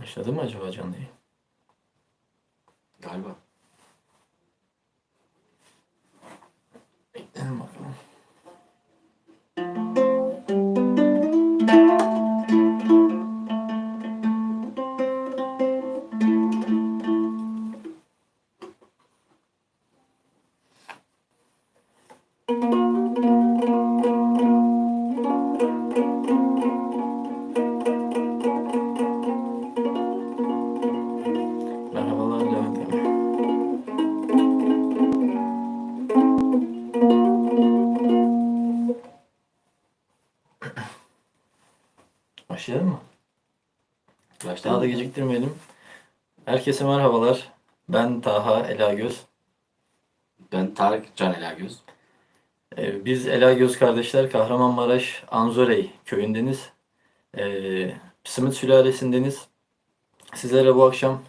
Başladı mı acaba canlı yayın? Galiba. Bekleyelim bakalım. Merhabalar Levent abi. Başlayalım mı? Daha da geciktirmeyelim. Herkese merhabalar. Ben Taha Elagöz. Ben Tarık Can Elagöz. Biz Elagöz kardeşler Kahramanmaraş Anzorey köyündeniz. Pısımıt sülalesindeniz. Sizlere bu akşam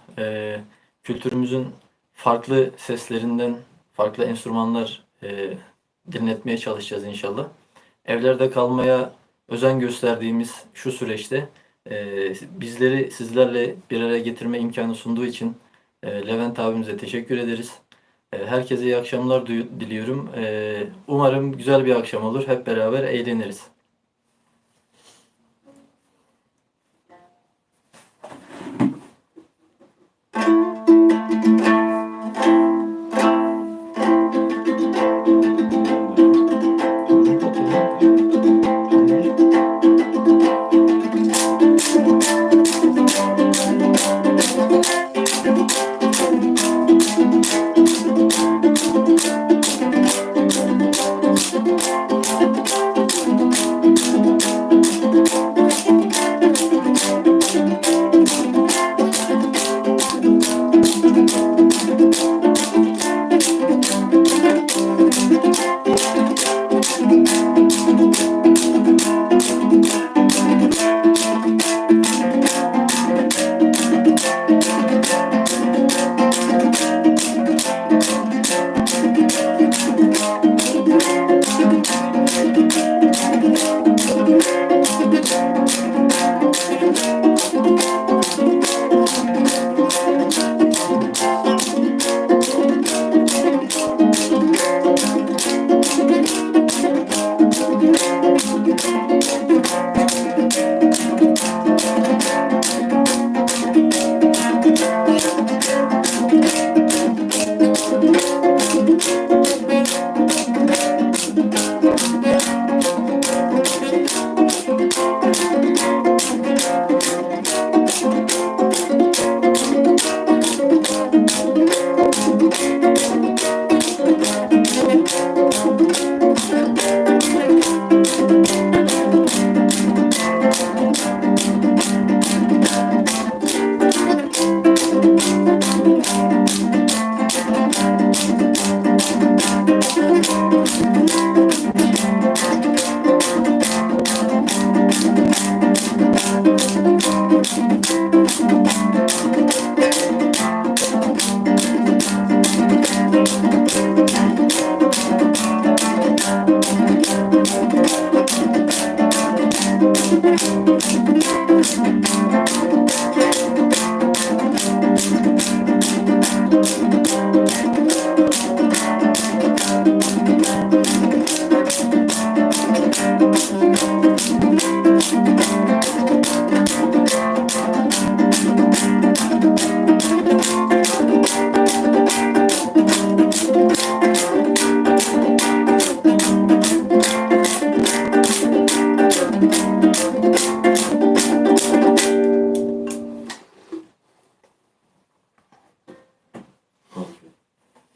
kültürümüzün farklı seslerinden farklı enstrümanlar dinletmeye çalışacağız inşallah. Evlerde kalmaya özen gösterdiğimiz şu süreçte bizleri sizlerle bir araya getirme imkanı sunduğu için Levent abimize teşekkür ederiz. Herkese iyi akşamlar diliyorum. Umarım güzel bir akşam olur. Hep beraber eğleniriz.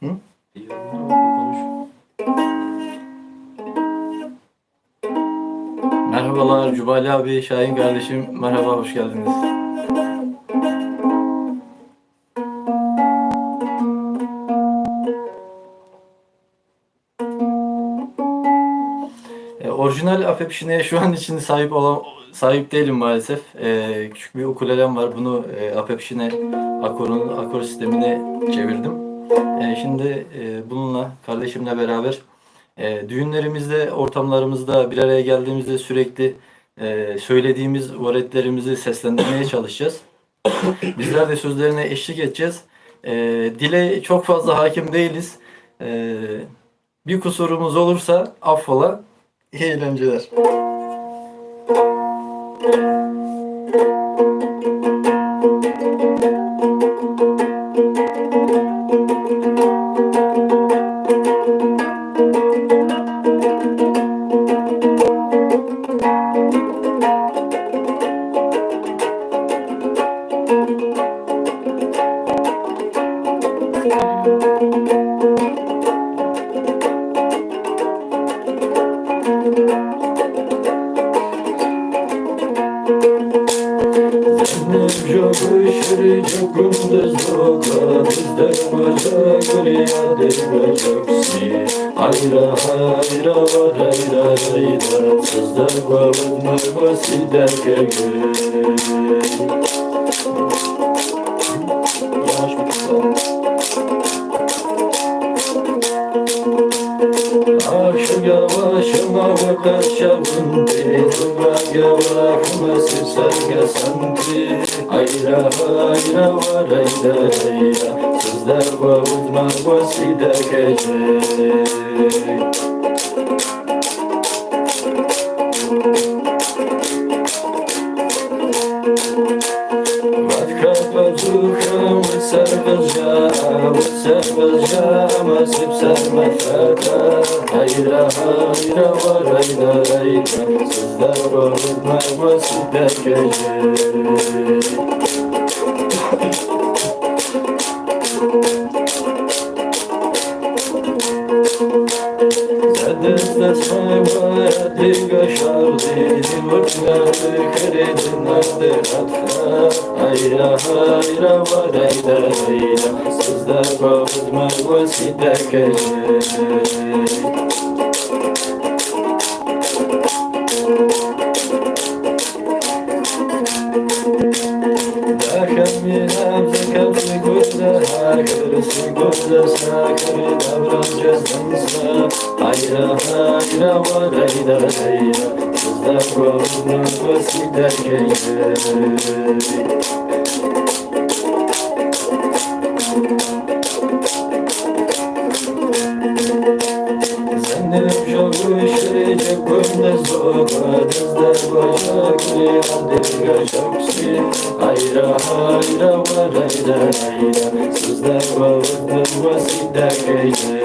Hı? Merhabalar Cubali abi, Şahin kardeşim. Merhaba, hoş geldiniz. Orijinal Apepşine'ye şu an için sahip değilim maalesef. Küçük bir ukulelem var. Bunu Apepşine akor sistemine çevirdim. Şimdi bununla kardeşimle beraber düğünlerimizde, ortamlarımızda bir araya geldiğimizde sürekli söylediğimiz varetlerimizi seslendirmeye çalışacağız. Bizler de sözlerine eşlik edeceğiz. Dile çok fazla hakim değiliz. Bir kusurumuz olursa affola. İyi eğlenceler. Hayra hayra hayra hayra sızlar bağırma baside gönül. Yavaş bir kısa. Aşk yavaşıma bakar şavunti, Zıbaya bırakma sipsarga santi. Hayra hayra var hayra hayra, Sızlar bağırma baside gece. Pazucham servazja, masip sarmataka. Hayra hayra var hayra hayra, Sızlar bağırma baside gece. Zadesta svayva diga şardi, Vurtnadı kredinadı atha. Hayra hayra var hayra hayra, Sızlar bağırma baside gece. Hayra hayra var hayra hayra, Sızlar bağırma baside gece. Zannem şavuşacak gönde zoba, Dizler bacak liyandir şapsi. Hayra hayra var hayra hayra, Sızlar bağırma baside gece.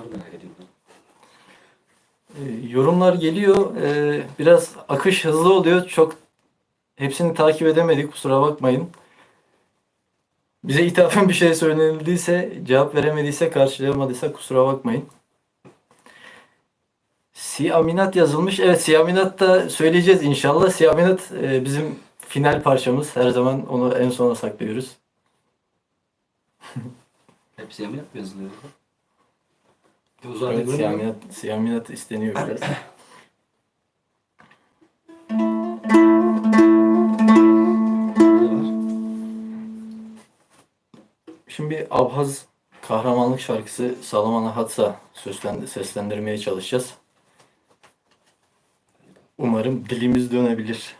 Yorumları merak ediyorum. Yorumlar geliyor. Biraz akış hızlı oluyor. Çok hepsini takip edemedik. Kusura bakmayın. Bize ithafen bir şey söylenildiyse, cevap veremediyse, karşılayamadıysa kusura bakmayın. Siaminat yazılmış. Evet, Siaminat da söyleyeceğiz inşallah. Siaminat bizim final parçamız. Her zaman onu en sona saklıyoruz. Hepsi yemin mi yazılıyor? Evet, Siaminat isteniyor biraz. Şimdi bir Abhaz kahramanlık şarkısı Salaman Hatsa seslendirmeye çalışacağız. Umarım dilimiz dönebilir.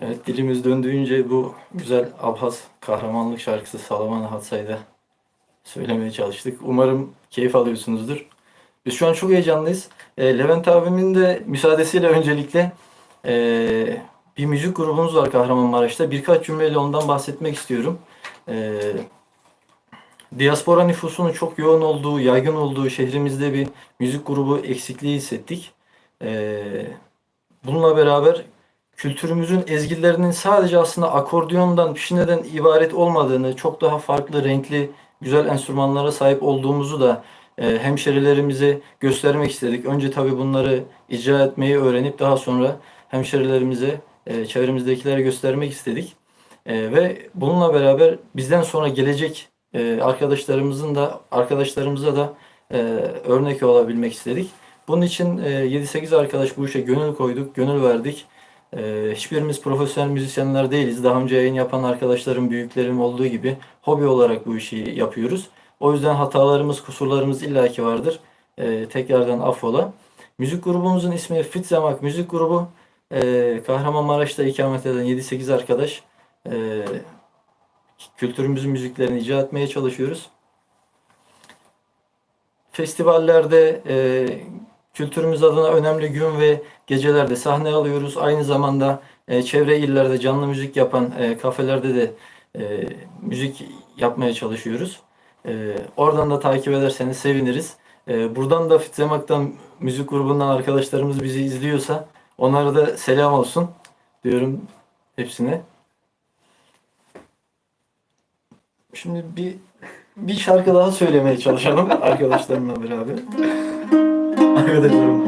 Evet, dilimiz döndüğünce bu güzel Abhaz kahramanlık şarkısı Salaman Hatsa'yı söylemeye çalıştık. Umarım keyif alıyorsunuzdur. Biz şu an çok heyecanlıyız. Levent abimin de müsaadesiyle öncelikle bir müzik grubumuz var Kahramanmaraş'ta. Birkaç cümleyle ondan bahsetmek istiyorum. Diaspora nüfusunun çok yoğun olduğu, yaygın olduğu şehrimizde bir müzik grubu eksikliği hissettik. Bununla beraber kültürümüzün ezgilerinin sadece aslında akordiyondan, pişineden ibaret olmadığını, çok daha farklı, renkli, güzel enstrümanlara sahip olduğumuzu da hemşerilerimize göstermek istedik. Önce tabii bunları icra etmeyi öğrenip daha sonra hemşerilerimize, çevremizdekilere göstermek istedik. Ve bununla beraber bizden sonra gelecek arkadaşlarımıza da örnek olabilmek istedik. Bunun için 7-8 arkadaş bu işe gönül koyduk, gönül verdik. Hiçbirimiz profesyonel müzisyenler değiliz. Daha önce yayın yapan arkadaşlarım, büyüklerim olduğu gibi hobi olarak bu işi yapıyoruz. O yüzden hatalarımız, kusurlarımız illaki vardır. Tekrardan affola. Müzik grubumuzun ismi Fitzemak Müzik Grubu. Kahramanmaraş'ta ikamet eden 7-8 arkadaş. Kültürümüzün müziklerini icra etmeye çalışıyoruz. Festivallerde kültürümüz adına önemli gün ve gecelerde sahne alıyoruz. Aynı zamanda çevre illerde canlı müzik yapan kafelerde de müzik yapmaya çalışıyoruz. Oradan da takip ederseniz seviniriz. Buradan da Fitzemak'tan müzik grubundan arkadaşlarımız bizi izliyorsa onlara da selam olsun diyorum hepsine. Şimdi bir şarkı daha söylemeye çalışalım arkadaşlarımla beraber. Arkadaşlarım.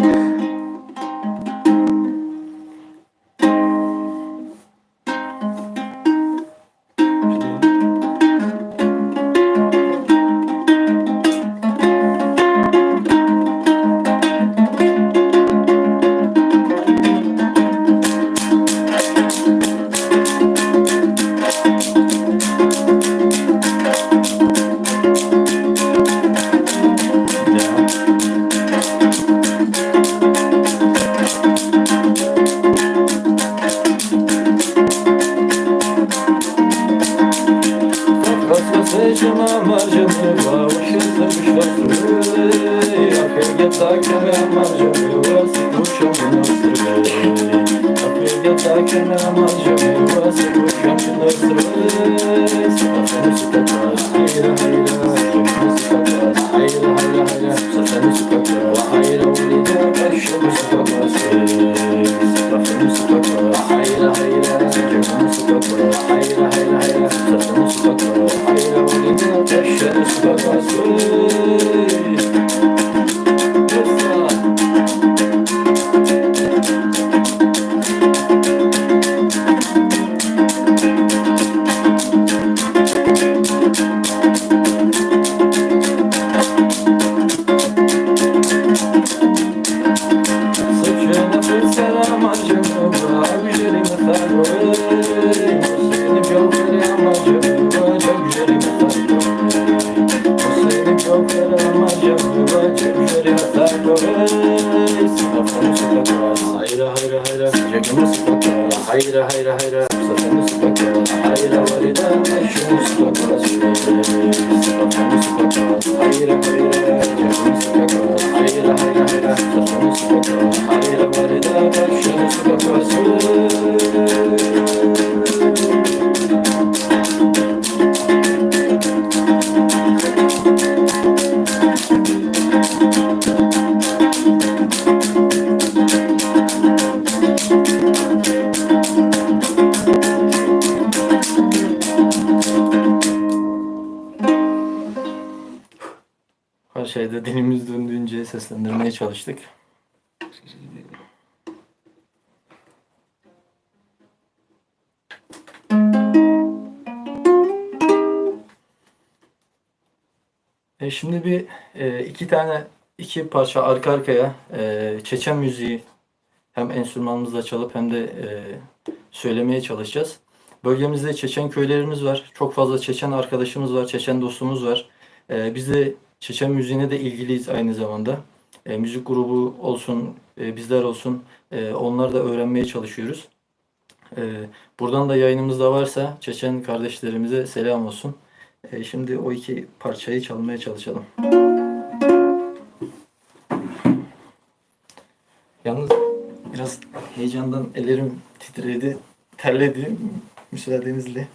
Her şeyde dilimiz döndüğünce seslendirmeye çalıştık. Şimdi iki parça arka arkaya Çeçen müziği hem enstrümanımızla çalıp hem de söylemeye çalışacağız. Bölgemizde Çeçen köylerimiz var. Çok fazla Çeçen arkadaşımız var, Çeçen dostumuz var. Biz de Çeçen müziğine de ilgiliyiz aynı zamanda. Müzik grubu olsun, bizler olsun onları da öğrenmeye çalışıyoruz. Buradan da yayınımızda varsa Çeçen kardeşlerimize selam olsun. Şimdi o iki parçayı çalmaya çalışalım. Yalnız biraz heyecandan ellerim titredi, terledi. Müsaadenizle.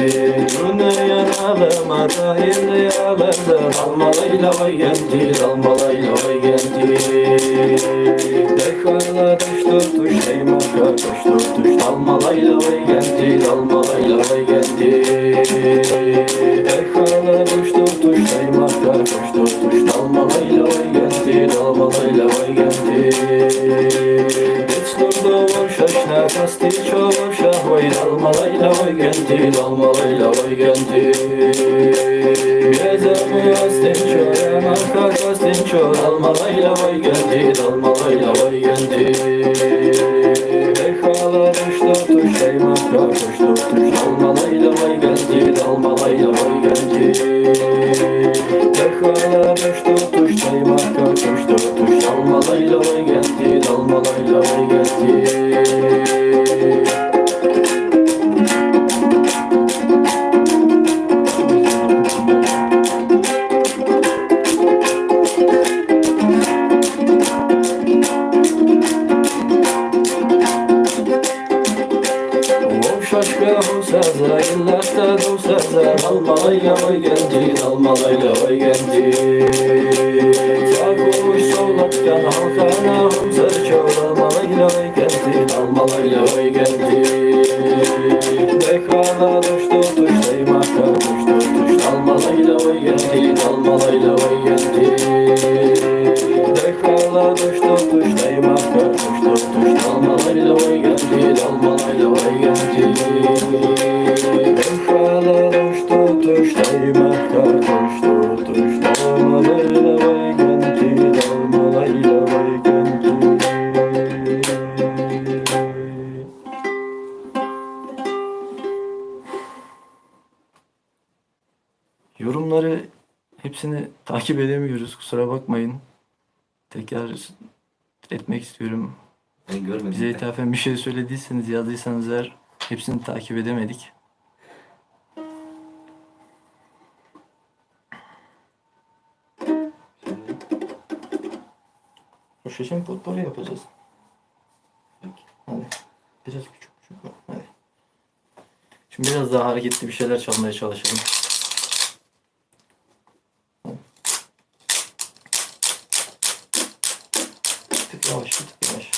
Yine yanalama dahil yalandı Dalmalayla vay geldi, dalmalayla vay geldi Dekarla düştü tuş, eymakla düştü tuş Dalmalayla vay geldi, dalmalayla vay geldi Dekarla düştü tuş, eymakla düştü tuş Dalmalayla vay geldi, dalmalayla vay geldi Hiç durdu var şaşna kasti çoğur şah vay Dalmalayla vay geldi, dalmalayla vay geldi Gezemi astin çoğur, marka kastin çoğur Dalmalayla vay geldi, dalmalayla vay geldi Dekala düştü tuş, eymakla düştü tuş Dalmalayla vay geldi, dalmalayla vay geldi Dekala düştü tuş, eymakla düştü tuş Dalmalayla vay geldi, dalmalayla vay geldi Şaşka bu saza, illahta bu saza Dalmalayla vay geldi, dalmalayla vay geldi Sarhoş solaktan halkana humsar çoğ Dalmalayla vay geldi, dalmalayla vay geldi Dekala düştü tuş, eymakla düştü tuş Dalmalayla vay geldi, dalmalayla vay geldi Dekala düştü tuş, eymakla düştü tuş Dalmalayla vay geldi, dalmalayla vay geldi Dekala düştü tuş, eymakla düştü tuş Dalmalayla vay geldi, dalmalayla vay geldi Yorumları hepsini takip edemiyoruz. Kusura bakmayın. Tekrar etmek istiyorum. Ben görmedim. Bize ithafen bir şey söylediyseniz, yazdıysanız eğer hepsini takip edemedik. Şişin potları yapacağız. Peki. Hadi. Biraz küçük. Hadi. Şimdi biraz daha hareketli bir şeyler çalmaya çalışalım. Bir tık yavaş, bir tık yavaş.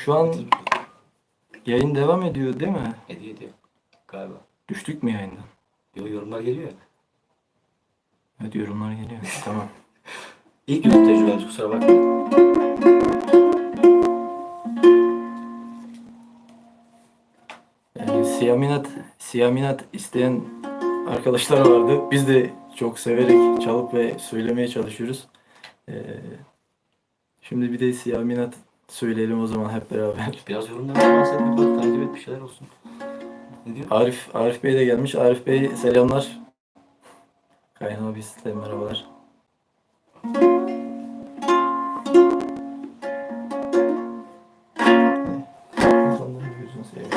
Şu an yayın devam ediyor değil mi? Ediyor galiba. Düştük mü yayından? Yorumlar geliyor ya. Evet, yorumlar geliyor. Tamam. İlk YouTube tecrübemiz, kusura bakma. Siyaminat isteyen arkadaşlar vardı. Biz de çok severek çalıp ve söylemeye çalışıyoruz. Şimdi bir de siyaminat söyleyelim o zaman hep beraber. Biraz yorumlardan bahsetmek, bak takip et, bir şeyler olsun. Ne diyor? Arif Bey de gelmiş. Arif Bey selamlar. Kayhan abi size merhabalar. İnsanların gözünü seveyim.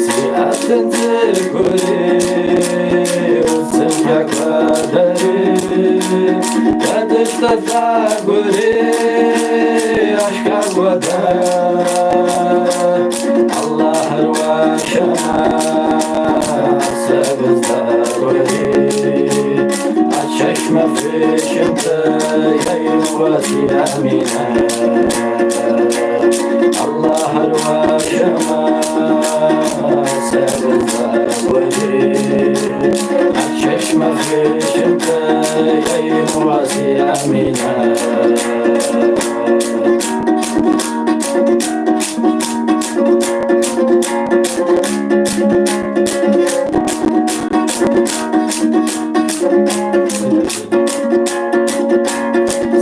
Siyasetin gülü olsun ya kaderi Yadışta da gülü aşka vada Allah arvaşana sebizda gülü Çeşme fişimde yayın vasiyamine Allah arvaşana sebizda gülü Çeşme fişimde yayın vasiyamine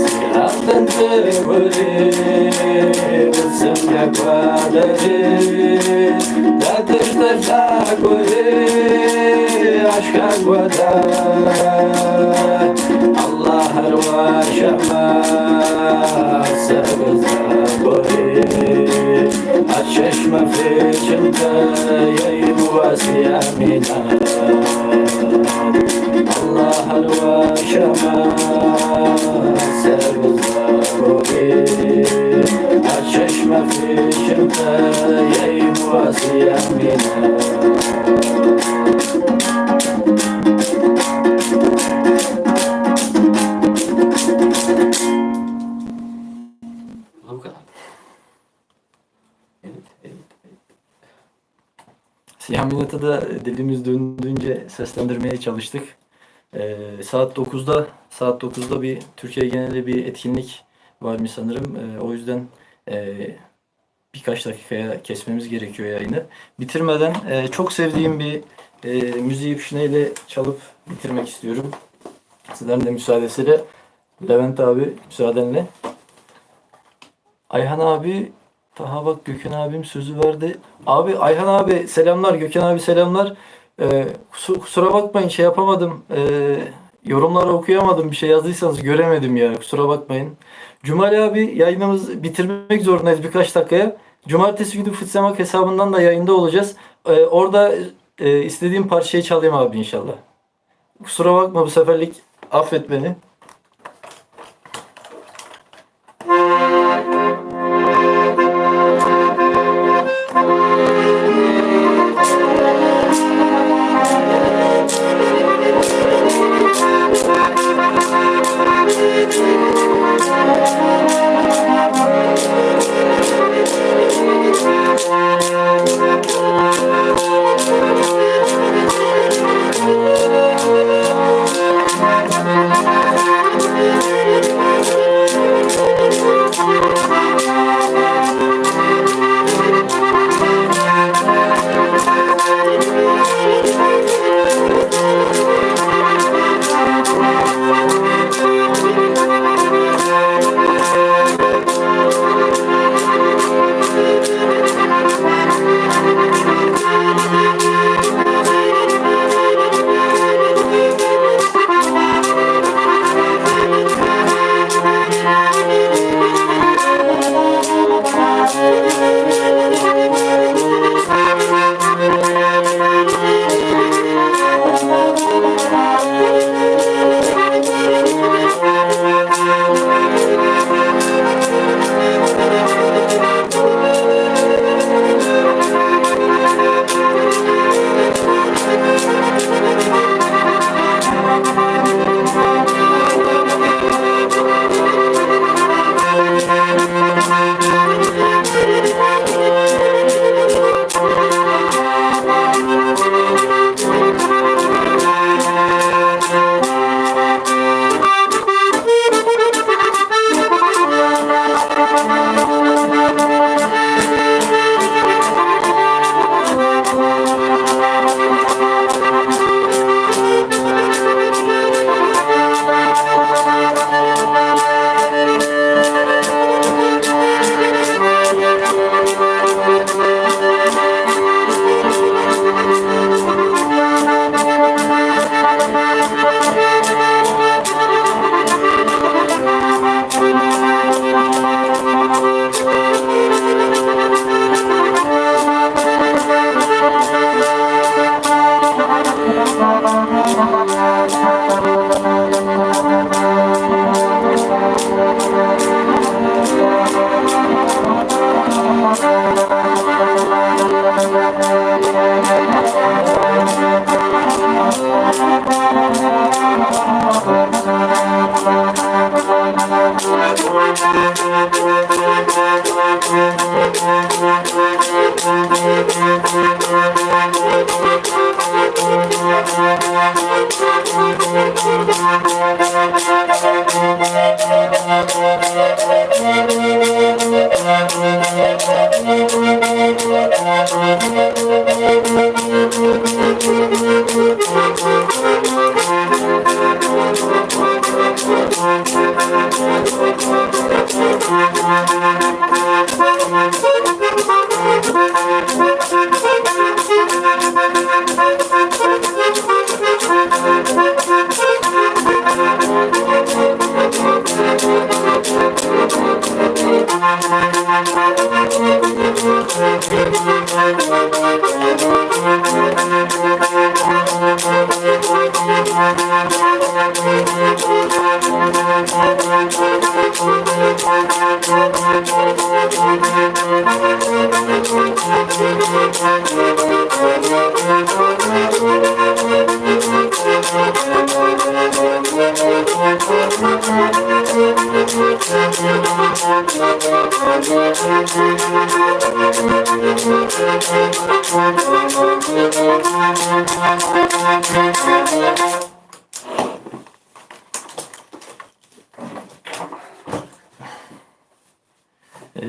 Siyahtan tırvırı Vıtsım ya kaderi Yadıştır da gülü Aşka vada Allah arvaşama Sebizda gülü Çeşme fişimde yayın vasiyamine Allah arvaşama sebizda gülü Çeşme fişimde yayın vasiyamine Bu kadar. Evet. Siyah Minat'ı da dilimiz döndüğünce seslendirmeye çalıştık. Saat 9'da bir Türkiye genelinde bir etkinlik varmış sanırım. O yüzden birkaç dakikaya kesmemiz gerekiyor yayını. Bitirmeden çok sevdiğim bir müziği püşneyle çalıp bitirmek istiyorum. Sizlerin de müsaadesiyle. Levent abi müsaadenle. Ayhan abi, Taha bak Gökhan abim sözü verdi. Abi Ayhan abi selamlar, Gökhan abi selamlar. Kusura bakmayın şey yapamadım. Yorumları okuyamadım. Bir şey yazdıysanız göremedim ya. Kusura bakmayın. Cumali abi yayınımızı bitirmek zorundayız birkaç dakikaya. Cumartesi günü Fıtsemak hesabından da yayında olacağız. Orada istediğim parçayı çalayım abi inşallah. Kusura bakma bu seferlik affet beni.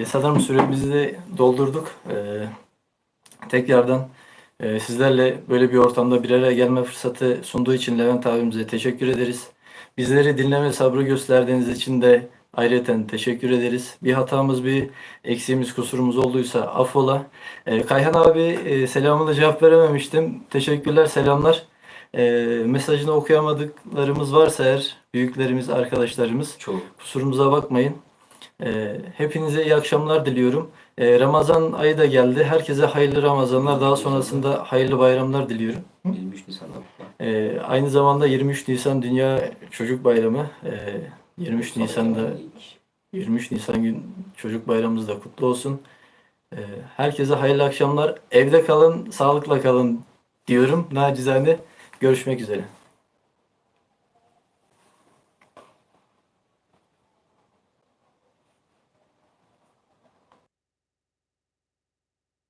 Sanırım süremizi de doldurduk. Tekrardan sizlerle böyle bir ortamda bir araya gelme fırsatı sunduğu için Levent abimize teşekkür ederiz. Bizleri dinleme sabrı gösterdiğiniz için de ayrıca teşekkür ederiz. Bir hatamız, bir eksiğimiz, kusurumuz olduysa affola. Kayhan abi selamına cevap verememiştim. Teşekkürler, selamlar. Mesajını okuyamadıklarımız varsa eğer büyüklerimiz, arkadaşlarımız Çok. kusurumuza bakmayın. Hepinize iyi akşamlar diliyorum. Ramazan ayı da geldi. Herkese hayırlı Ramazanlar. Daha sonrasında hayırlı bayramlar diliyorum. 23 Nisan'da. Aynı zamanda 23 Nisan Dünya Çocuk Bayramı. 23 Nisan'da 23 Nisan gün Çocuk Bayramımız da kutlu olsun. Herkese hayırlı akşamlar. Evde kalın, sağlıkla kalın diyorum. Nacizane görüşmek üzere.